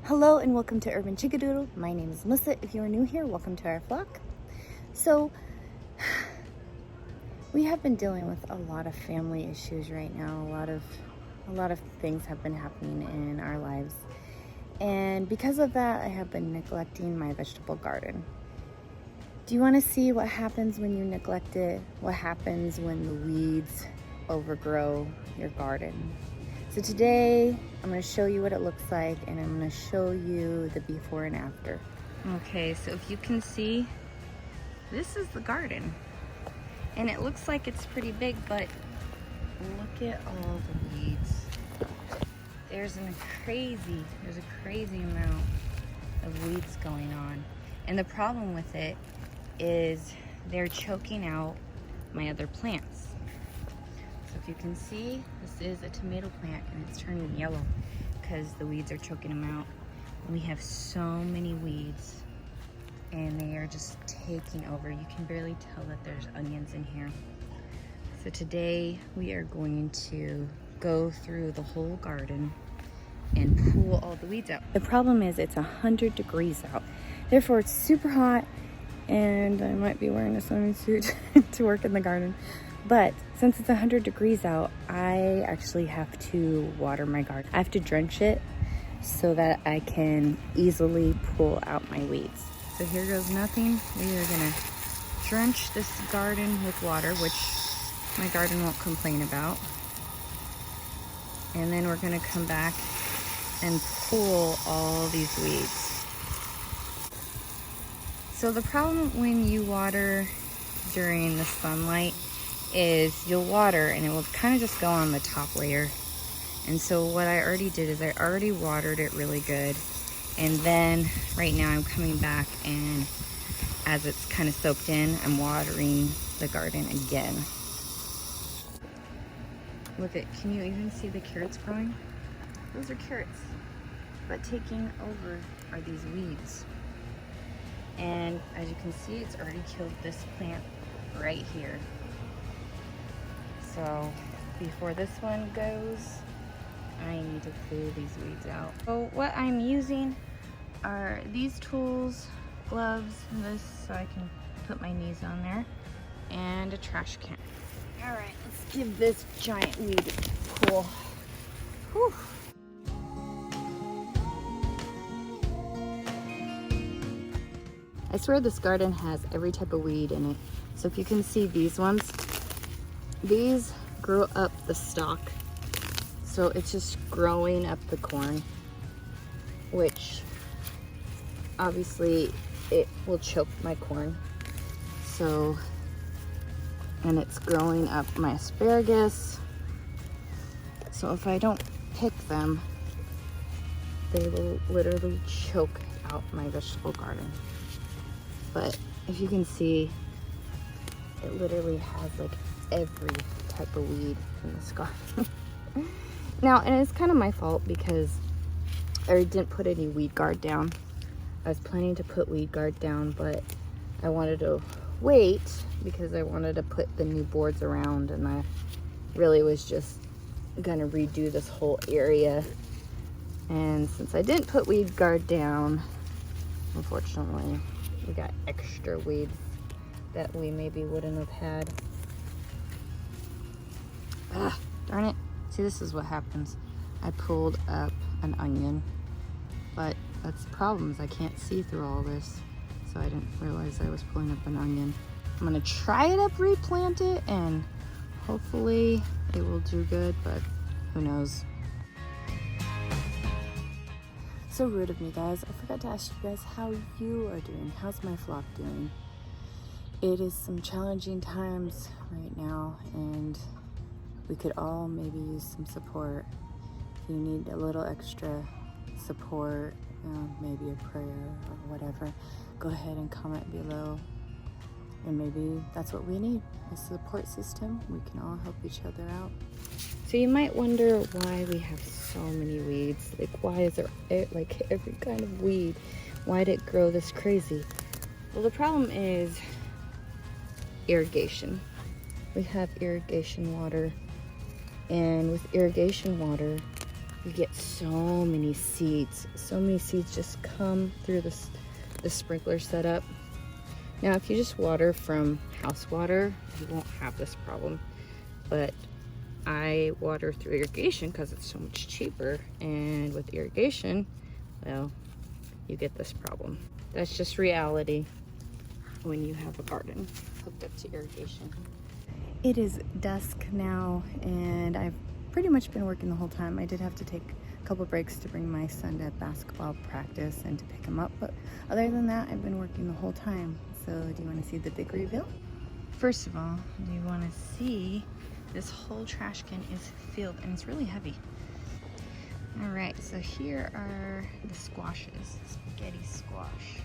Hello and welcome to Urban Chickadoodle. My name is Melissa. If you are new here, welcome to our flock. So, we have been dealing with a lot of family issues right now. A lot of things have been happening in our lives. And because of that, I have been neglecting my vegetable garden. Do you want to see what happens when you neglect it? What happens when the weeds overgrow your garden? So today, I'm going to show you what it looks like, and I'm going to show you the before and after. Okay, so if you can see, this is the garden. And it looks like it's pretty big, but look at all the weeds. There's a crazy amount of weeds going on. And the problem with it is they're choking out my other plants. So if you can see, this is a tomato plant and it's turning yellow because the weeds are choking them out. And we have so many weeds and they are just taking over. You can barely tell that there's onions in here. So today we are going to go through the whole garden and pull all the weeds out. The problem is it's 100 degrees out. Therefore it's super hot and I might be wearing a swimming suit to work in the garden. But since it's 100 degrees out, I actually have to water my garden. I have to drench it so that I can easily pull out my weeds. So here goes nothing. We are gonna drench this garden with water, which my garden won't complain about. And then we're gonna come back and pull all these weeds. So the problem when you water during the sunlight is you'll water and it will kind of just go on the top layer. And so what I already did is I already watered it really good. And then right now I'm coming back and as it's kind of soaked in, I'm watering the garden again. Look at, can you even see the carrots growing? Those are carrots. But taking over are these weeds. And as you can see, it's already killed this plant right here. So before this one goes, I need to clear these weeds out. So what I'm using are these tools, gloves, and this so I can put my knees on there, and a trash can. All right, let's give this giant weed a pull. Whew. I swear this garden has every type of weed in it. So if you can see these ones, these grow up the stalk. So it's just growing up the corn, which obviously it will choke my corn. So, and it's growing up my asparagus. So if I don't pick them, they will literally choke out my vegetable garden. But if you can see, it literally has like every type of weed in this garden. Now, and it's kind of my fault because I didn't put any weed guard down. I was planning to put weed guard down, but I wanted to wait because I wanted to put the new boards around, and I really was just gonna redo this whole area. And since I didn't put weed guard down, unfortunately, we got extra weeds that we maybe wouldn't have had. Ah, darn it. See, this is what happens. I pulled up an onion, but that's the problem is I can't see through all this. So I didn't realize I was pulling up an onion. I'm gonna try it up, replant it, and hopefully it will do good, but who knows. So rude of me, guys. I forgot to ask you guys how you are doing. How's my flock doing? It is some challenging times right now, and we could all maybe use some support. If you need a little extra support, maybe a prayer or whatever, go ahead and comment below. And maybe that's what we need, a support system. We can all help each other out. So you might wonder why we have so many weeds. Like, why is there like every kind of weed? Why did it grow this crazy? Well, the problem is irrigation. We have irrigation water, and with irrigation water, you get so many seeds. So many seeds just come through the sprinkler setup. Now, if you just water from house water, you won't have this problem. But I water through irrigation because it's so much cheaper. And with irrigation, well, you get this problem. That's just reality when you have a garden hooked up to irrigation. It is dusk now, and I've pretty much been working the whole time. I did have to take a couple breaks to bring my son to basketball practice and to pick him up, but other than that, I've been working the whole time. So do you want to see the big reveal? First of all, do you want to see this whole trash can is filled, and it's really heavy. All right, so here are the squashes, spaghetti squash,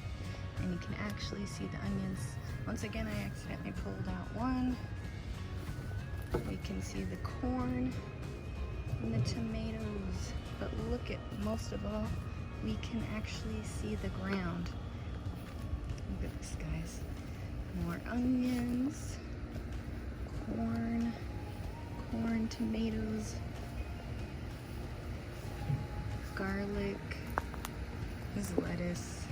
and you can actually see the onions. Once again, I accidentally pulled out one. We can see the corn and the tomatoes, but look at, most of all, we can actually see the ground. Look at this, guys. More onions, corn, tomatoes, garlic, this is lettuce,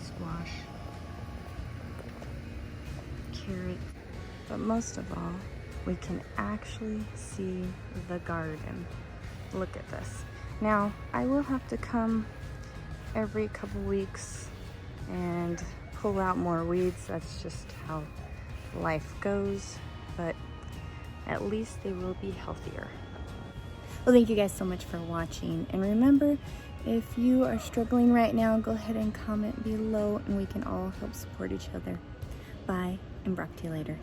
squash, carrot. But most of all, we can actually see the garden. Look at this. Now, I will have to come every couple weeks and pull out more weeds. That's just how life goes, but at least they will be healthier. Well, thank you guys so much for watching. And remember, if you are struggling right now, go ahead and comment below and we can all help support each other. Bye, and talk to you later.